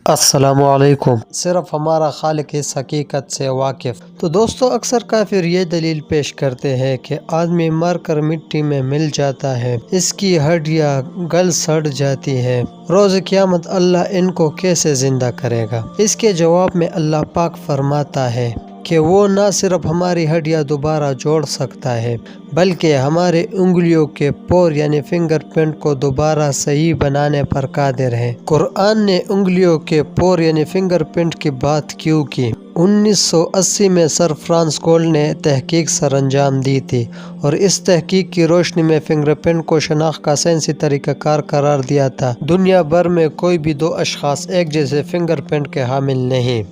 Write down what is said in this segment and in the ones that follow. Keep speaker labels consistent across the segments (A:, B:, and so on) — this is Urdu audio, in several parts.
A: السلام علیکم۔ صرف ہمارا خالق اس حقیقت سے واقف۔ تو دوستو، اکثر کافر یہ دلیل پیش کرتے ہیں کہ آدمی مر کر مٹی میں مل جاتا ہے، اس کی ہڈیاں گل سڑ جاتی ہیں، روز قیامت اللہ ان کو کیسے زندہ کرے گا؟ اس کے جواب میں اللہ پاک فرماتا ہے کہ وہ نہ صرف ہماری ہڈیاں دوبارہ جوڑ سکتا ہے بلکہ ہمارے انگلیوں کے پور یعنی فنگر پرنٹ کو دوبارہ صحیح بنانے پر قادر ہے۔ قرآن نے انگلیوں کے پور یعنی فنگر پرنٹ کی بات کیوں کی؟ 1980 میں سر فرانس گولڈ نے تحقیق سر انجام دی تھی اور اس تحقیق کی روشنی میں فنگر پرنٹ کو شناخت کا سائنسی طریقہ کار قرار دیا تھا۔ دنیا بھر میں کوئی بھی دو اشخاص ایک جیسے فنگر پرنٹ کے حامل نہیں،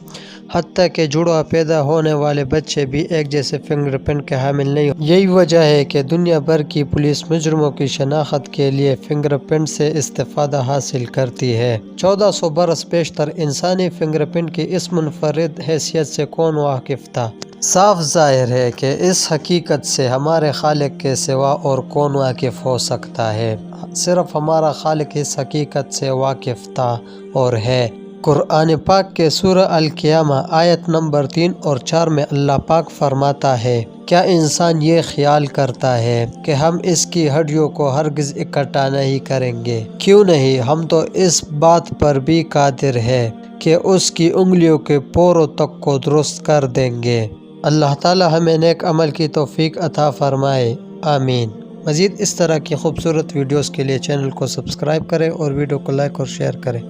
A: حتیٰ کہ جڑواں پیدا ہونے والے بچے بھی ایک جیسے فنگر پرنٹ کے حامل نہیں۔ یہی وجہ ہے کہ دنیا بھر کی پولیس مجرموں کی شناخت کے لیے فنگر پرنٹ سے استفادہ حاصل کرتی ہے۔ 1400 برس پیشتر انسانی فنگر پرنٹ کی اس منفرد حیثیت سے کون واقف تھا؟ صاف ظاہر ہے کہ اس حقیقت سے ہمارے خالق کے سوا اور کون واقف ہو سکتا ہے؟ صرف ہمارا خالق اس حقیقت سے واقف تھا اور ہے۔ قرآن پاک کے سورہ القیامہ آیت نمبر 3 اور 4 میں اللہ پاک فرماتا ہے، کیا انسان یہ خیال کرتا ہے کہ ہم اس کی ہڈیوں کو ہرگز اکٹھا نہیں کریں گے؟ کیوں نہیں، ہم تو اس بات پر بھی قادر ہے کہ اس کی انگلیوں کے پوروں تک کو درست کر دیں گے۔ اللہ تعالی ہمیں نیک عمل کی توفیق عطا فرمائے، آمین۔ مزید اس طرح کی خوبصورت ویڈیوز کے لیے چینل کو سبسکرائب کریں اور ویڈیو کو لائک اور شیئر کریں۔